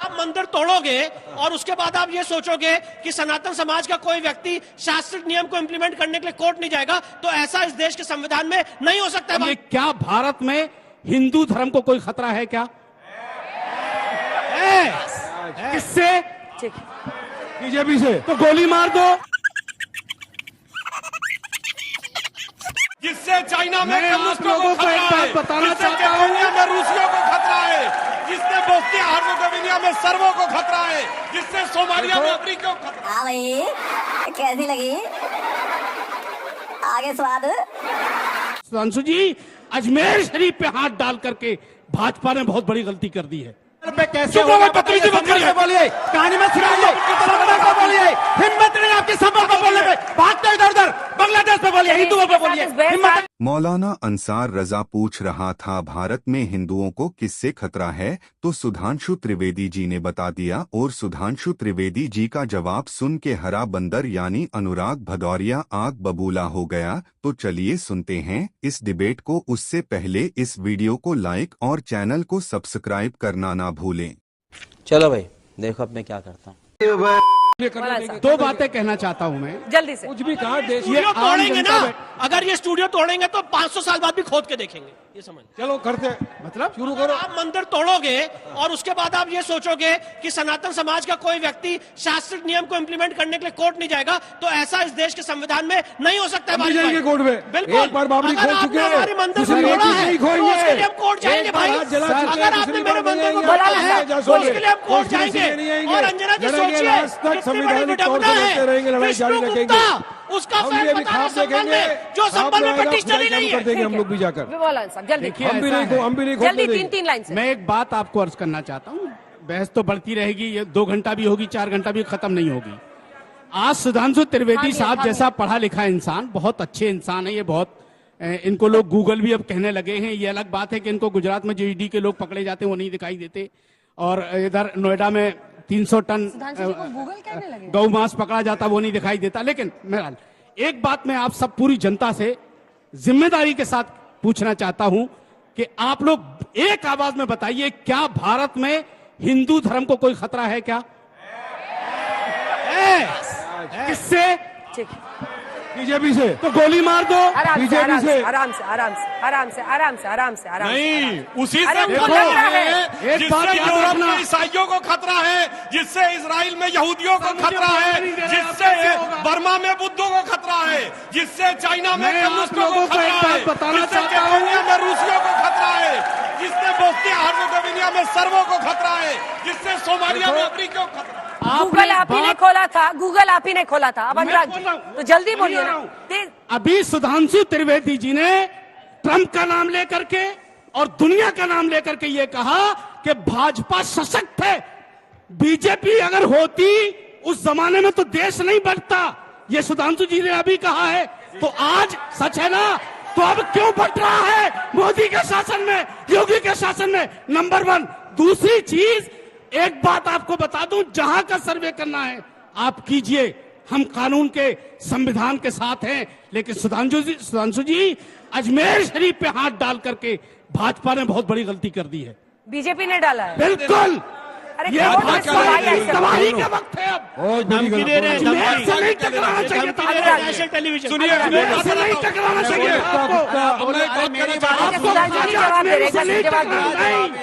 आप मंदिर तोड़ोगे और उसके बाद आप ये सोचोगे कि सनातन समाज का कोई व्यक्ति शास्त्रीय नियम को इंप्लीमेंट करने के लिए कोर्ट नहीं जाएगा, तो ऐसा इस देश के संविधान में नहीं हो सकता है। क्या भारत में हिंदू धर्म को कोई खतरा है क्या? किससे? बीजेपी से। तो गोली मार दो। जिससे चाइना में कम्युनिस्टों को खतरा है, बताना चाहता हूं, में रूसियों को खतरा है, जिससे बोस्निया हर्जेगोविना में सर्बों को खतरा है, जिससे सोमालिया में अफ्रीकियों को खतरा। हाँ भाई, कैसी लगी आगे स्वाद? सुधांशु जी, अजमेर शरीफ पे हाथ डाल करके भाजपा ने बहुत बड़ी गलती कर दी है। कैसे बोलिए, कहानी में सुनाइए, बोलिए, हिम्मत नहीं आपकी संभव को बोलने में, भागते इधर उधर, बांग्लादेश पे बोलिए, हिंदुओं पे बोलिए, हिम्मत। मौलाना अंसार रजा पूछ रहा था भारत में हिंदुओं को किससे खतरा है, तो सुधांशु त्रिवेदी जी ने बता दिया। और सुधांशु त्रिवेदी जी का जवाब सुन के हरा बंदर यानी अनुराग भदौरिया आग बबूला हो गया। तो चलिए सुनते हैं इस डिबेट को। उससे पहले इस वीडियो को लाइक और चैनल को सब्सक्राइब करना ना भूलें। चलो भाई, देखो अब मैं क्या करता हूँ। दो बातें कहना चाहता हूँ मैं, जल्दी से। कुछ भी कहा, स्टूडियो तोड़ेंगे ना, अगर ये स्टूडियो तोड़ेंगे तो 500 साल बाद भी खोद के देखेंगे, ये समझ। चलो करते, मतलब शुरू करो। आप मंदिर तोड़ोगे और उसके बाद आप ये सोचोगे कि सनातन समाज का कोई व्यक्ति शास्त्रीय नियम को इंप्लीमेंट करने के लिए कोर्ट नहीं जाएगा, तो ऐसा इस देश के संविधान में नहीं हो सकता है। कोर्ट में बिल्कुल, एक बार बाबरी खोल चुके हैं, हमारे मंदिर को तोड़ा है तो उसके लिए हम कोर्ट जाएंगे भाई। अगर आपने मेरे मंदिर को तोड़ा है तो उसके लिए हम कोर्ट जाएंगे। और अंजना जी सोचिए, संविधानिक तौर से लड़ते रहेंगे, लड़ाई जारी रखेंगे। उसका हम भी अभी खास देखेंगे, जो संबल में पटिशनरी नहीं है, कर देंगे हम लोग भी जाकर। जल्दी, हम भी नहीं जल्दी 3-3 लाइन से। मैं एक बात आपको अर्ज करना चाहता हूँ, बहस तो बढ़ती रहेगी, ये 2 घंटा भी होगी, 4 घंटा भी खत्म नहीं होगी। आज सुधांशु त्रिवेदी साहब जैसा पढ़ा लिखा इंसान, बहुत अच्छे इंसान है ये, बहुत इनको लोग गूगल भी अब कहने लगे हैं। ये अलग बात है कि इनको गुजरात में जो ईडी के लोग पकड़े जाते हैं वो नहीं दिखाई देते, और इधर नोएडा में 300 टन गौ मांस पकड़ा जाता वो नहीं दिखाई देता। लेकिन मेरा एक बात मैं आप सब पूरी जनता से जिम्मेदारी के साथ पूछना चाहता हूं कि आप लोग एक आवाज में बताइए, क्या भारत में हिंदू धर्म को कोई खतरा है क्या? किससे? बीजेपी से। तो गोली मार दो। बीजेपी से। आराम से, आराम से, आराम से, आराम से, आराम से, आराम से। नहीं, उसी से एक बात जिससे याद यूरोप रखना, में ईसाइयों को खतरा है, जिससे इजराइल में यहूदियों को खतरा है, जिससे बर्मा में बुद्धों को खतरा है, जिससे चाइना में कम्युनिस्टों को खतरा है, जिससे केन्या में रूसियों को खतरा है, जिससे बोस्निया हर्जेगोविना में सर्बों को खतरा है, जिससे सोमालिया में अफ्रीकियों को खतरा है। गूगल आप ही ने खोला था, गूगल आप ही ने खोला था। अब अनुराग जी तो जल्दी बोलिए ना। अभी सुधांशु त्रिवेदी जी ने ट्रंप का नाम लेकर के और दुनिया का नाम लेकर के ये कहा कि भाजपा सशक्त है। बीजेपी अगर होती उस जमाने में तो देश नहीं बढ़ता, ये सुधांशु जी ने अभी कहा है। तो आज सच है ना, तो अब क्यों बढ़ रहा है मोदी के शासन में, योगी के शासन में? नंबर 1। दूसरी चीज, एक बात आपको बता दूं, जहां का सर्वे करना है आप कीजिए, हम कानून के संविधान के साथ हैं। लेकिन सुधांशु जी अजमेर शरीफ पे हाथ डाल करके भाजपा ने बहुत बड़ी गलती कर दी है। बीजेपी ने डाला है। बिल्कुल, अरे ये तबाही का वक्त है। अब धमकी दे रहे हैं, नहीं टकराना चाहिए था। नेशनल टेलीविजन सुनिए, नहीं टकराना चाहिए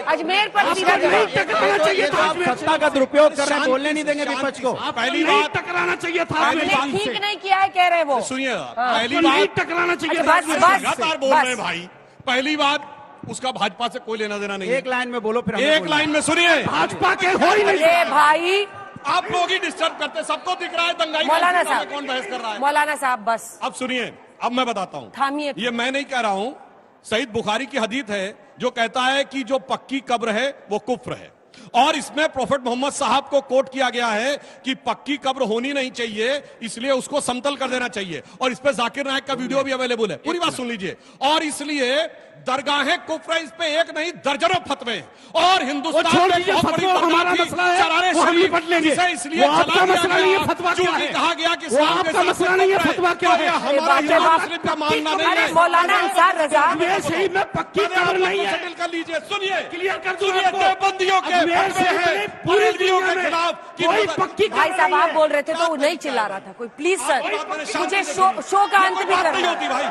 अजमेर पर सीधा नहीं टकराना चाहिए था। सत्ता का दुरुपयोग कर रहे हैं, बोलने नहीं देंगे विपक्ष को। पहली नहीं बात टकराना चाहिए था। ठीक नहीं किया है कह रहे वो। सुनिए, पहली नहीं बात टकराना चाहिए बस, था। बस। लगातार बोल रहे हैं भाई। पहली बात, उसका भाजपा से कोई लेना देना नहीं है। एक लाइन में बोलो, फिर एक लाइन में सुनिए। भाजपा के हो ही नहीं। अरे भाई, आप लोग ही डिस्टर्ब करते, सबको दिख रहा है दंगाई। मौलाना में साहब, कौन बहस कर रहा है? मौलाना साहब बस। अब सुनिए, अब मैं बताता हूं। थामिए। ये मैं नहीं कह रहा हूं, सईद बुखारी की हदीस है जो कहता है कि जो पक्की कब्र है वो कुफ्र है। और इसमें प्रोफेट मोहम्मद साहब को कोट किया गया है कि पक्की कब्र होनी नहीं चाहिए, इसलिए उसको समतल कर देना चाहिए। और इस पे जाकिर नायक का वीडियो भी अवेलेबल है, पूरी बात सुन लीजिए। और इसलिए दरगाहें कुफ्र, इस पे एक नहीं दर्जनों फतवे। और हिंदुस्तान में बहुत बड़ी हमारा मसला है, वो हम निपट लेंगे। इसलिए आपका मसला नहीं है फतवा क्या है, कहा गया कि आपका मसला नहीं है फतवा क्या है। हमारा मुस्लिम का मानना नहीं है। मौलाना अंसार रजा शहीद में पक्की कब्र नहीं है। सेटल कर लीजिए, सुनिए, क्लियर कर दूं सुनिए, आपको। देवबंदियों के देश फतवे में हैं पूरी बरेलवियों दुनिया के में खिलाफ कि कोई पक्की भाई खबर साहब नहीं आप है। बोल रहे थे तो वो नहीं चिल्ला रहा था कोई। प्लीज सर मुझे शो का अंत भी बात नहीं करना होती भाई।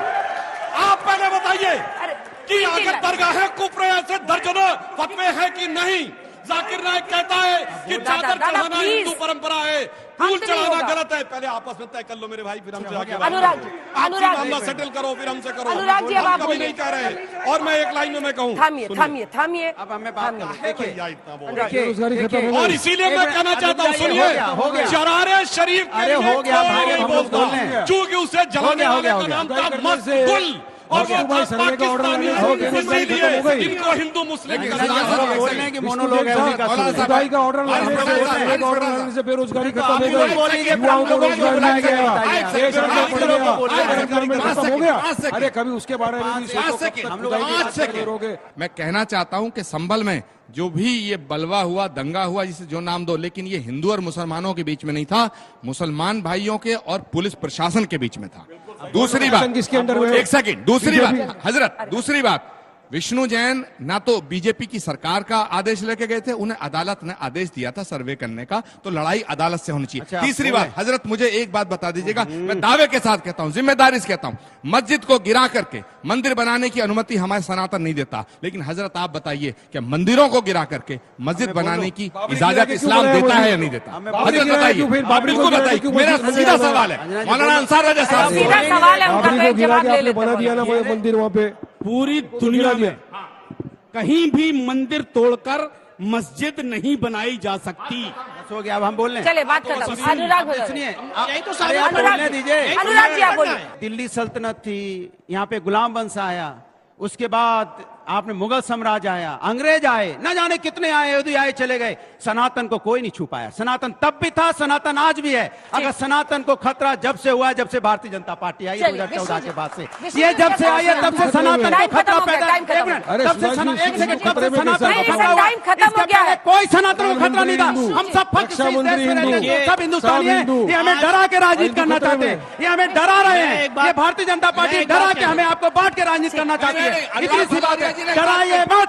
आप पहले बताइए अरे, कि नहीं अगर दरगाह कुफ्र ऐसे दर्जनों फतवे हैं कि नहीं। जाकिर नाइक कहता है कि दादा, चादर दादा, चढ़ाना प्लीज। हिंदू परंपरा है, हम फूल तो नहीं चढ़ाना होगा। गलत है। पहले आपस में तय कर लो मेरे भाई, फिर हमसे आगे बात अनुराग करो। जी, आप अनुराग मामला जी। सेटल करो, फिर हमसे करो। अनुराग जी, अब हम आप कभी बोलिए। नहीं कह रहे। और मैं एक लाइन में कहूँ, थामिए थामिए थामिए। अब हमें बात करनी है। देखिए भैया इतना बोल अनुराग रहे जी। देखिए, और इसीलिए मैं कहना चाहता हूँ, सुनिए, हो गया। शरारे शरीफ के अरे लिए हो गया कोई भाई, नहीं हम लोग बोलता, बोल रहे हैं। क्योंकि उसे जलाने हो वाले गया, का हो नाम गया। था मस्त गुल, और वो था पाकिस्तानी। इसीलिए इनको हिंदू मुस्लिम बोल रहे हैं कि मोनोलॉग है उसी का खुदाई का ऑर्डर लाने से बेरोजगारी खत्म हो गई, बोलेंगे युवाओं को रोजगार मिल गया, देश में बताइए। खत्म हो गया। अरे कभी उसके बारे में भी सोचो, हम लोग करोगे। मैं कहना चाहता हूं कि संभल में जो भी ये बलवा हुआ, दंगा हुआ, जिसे जो नाम दो, लेकिन ये हिंदू और मुसलमानों के बीच में नहीं था, मुसलमान भाइयों के और पुलिस प्रशासन के बीच में था। दूसरी बात, किसके अंडर में? एक सेकंड, दूसरी बात हजरत, दूसरी बात, विष्णु जैन ना तो बीजेपी की सरकार का आदेश लेके गए थे, उन्हें अदालत ने आदेश दिया था सर्वे करने का, तो लड़ाई अदालत से होनी चाहिए। अच्छा, तीसरी बात हजरत, मुझे एक बात बता दीजिएगा, मैं दावे के साथ कहता हूं, जिम्मेदारी से कहता हूं, मस्जिद को गिरा करके मंदिर बनाने की अनुमति हमारे सनातन नहीं देता, लेकिन हजरत आप बताइए कि मंदिरों को गिरा करके मस्जिद बनाने की इजाजत इस्लाम देता है या नहीं देता? हजरत बताइए, बिल्कुल बताइए, मेरा सीधा सवाल है। मौलाना अंसार रजा साहब, सीधा सवाल है उनका, तो एक जवाब ले लेते बना दिया ना हैं। मंदिर वहाँ पे। पूरी दुनिया में कहीं भी मंदिर तोड़कर मस्जिद नहीं बनाई जा सकती। हो गया, अब हम बोल रहे हैं। चले बात खत्म। अनुराग बोलो। सुनिए, यही तो अरे आप अनुराग बोलने जी, दीजिए। अनुराग जी आप बोलिए। दिल्ली सल्तनत थी, यहाँ पे गुलाम वंश आया, उसके बाद आपने मुगल साम्राज्य आया, अंग्रेज आए, न जाने कितने आए, यहूदी आए, चले गए, सनातन को कोई नहीं छू पाया। सनातन तब भी था, सनातन आज भी है। अगर सनातन को खतरा जब से हुआ है, जब से भारतीय जनता पार्टी आई 2014 के बाद से, ये जब से आई है तब से सनातन को खतरा पैदा, एक मिनट, तब से एक सेकंड, तब से सनातन को खतरा हुआ। टाइम खत्म हो गया है। कोई सनातन को खतरा नहीं था। हम सब फर्क से इस देश में रहते हैं, सब हिंदुस्तानी हैं। ये हमें डरा के राजनीति करना चाहते हैं, ये हमें डरा रहे हैं। ये भारतीय जनता पार्टी डरा के हमें आपको बांट के राजनीति करना चाहती है। इतनी सी बात है, डराइए मत।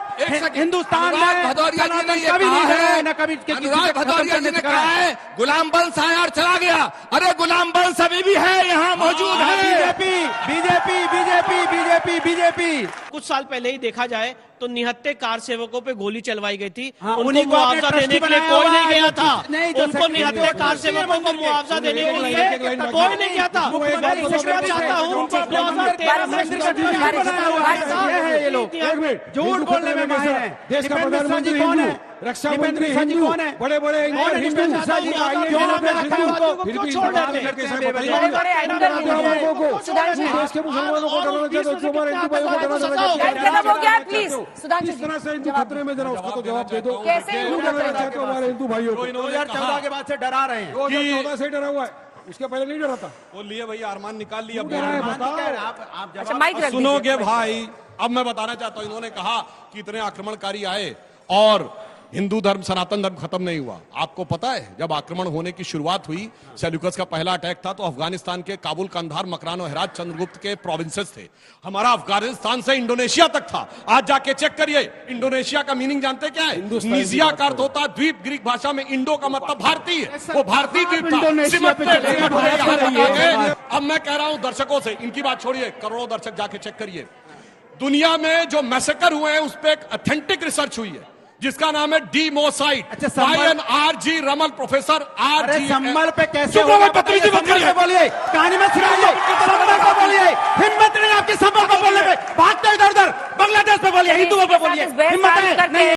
हिंदुस्तान में सनातन कभी नहीं डरा, न कभी अनुराग भदौरिया जी ने कहा है गुलाम वंश आया और चला गया। अरे गुलाम वंश अभी भी है, यहाँ मौजूद है। BJP BJP BJP BJP BJP. कुछ साल पहले ही देखा जाए तो निहत्ते कार सेवकों पे गोली चलवाई गई थी। हाँ, उनको उन्हीं को आपने मुआवजा ट्रस्टी देने के लिए बनाया कोई हुआ नहीं है। गया था। नहीं तो उनको निहत्ते कार सेवकों को मुआवजा देने के लिए कोई नहीं गया था। मैं पूछना चाहता हूँ 2013 में ये लोग झूठ बोलने में माहिर हैं। देश का दीपेंद्र सिंह जी प्रधानमंत्री कौन हिंदू, है? रक्षा दीपेंद्र मंत्री सिंह जी हिंदू, कौन है? बड़े बड़े कौन है हिंदू, दीपेंद्र सिंह जी? क्यों बड़े बड़े एंकर लोगों को सुधांशु जी, देश के मुसलमानों को डराना चाहते हो, हमारे हिंदू भाइयों को डराना चाहते टाइम खत्म हो गया है, प्लीज सुधांशु किस जी तरह से हिंदू खतरे में, जरा उसका तो जवाब दे दो। कैसे हिंदू क्यों डराना खतरे में? चाहते हो हमारे हिंदू भाइयों को? 2014 के बाद से डरा रहे हैं। 2014 से डरा हुआ है, उसके पहले नहीं डरा था। वो लिए भैया, अरमान निकाल लिया। डरा है, बताओ। आप अच्छा माइक रख दीजिए। सुनोगे भाई, अब मैं बताना चाहता हूं, इन्होंने कहा कि इतने आक्रमणकारी आए और हिंदू धर्म, सनातन धर्म खत्म नहीं हुआ। आपको पता है जब आक्रमण होने की शुरुआत हुई, सेल्यूकस का पहला अटैक था, तो अफगानिस्तान के काबुल, कंधार, मकरान और हेरात चंद्रगुप्त के प्रोविंसेस थे। हमारा अफगानिस्तान से इंडोनेशिया तक था। आज जाके चेक करिए, इंडोनेशिया का मीनिंग जानते क्या है? निजिया का अर्थ होता है द्वीप, ग्रीक भाषा में इंडो का मतलब भारतीय है। वो भारतीय द्वीप था। अब मैं कह रहा हूं दर्शकों से, इनकी बात छोड़िए, करोड़ों दर्शक जाके चेक करिए। दुनिया में जो मैसेकर हुए हैं उस पर एक ऑथेंटिक रिसर्च हुई है जिसका नाम है डीमोसाइट। अच्छा, आर.जी. रमल, प्रोफेसर अरे संभल पे कैसे चुप रहो, बदतमीजी मत करिए। बोलिए, कहानी मत सुनाइए, संभल पे बोलिए। हिम्मत नहीं आपकी संभल पे बोलने पे, भागते इधर उधर, बांग्लादेश पे बोलिए, हिंदुओं पे बोलिए, हिम्मत नहीं।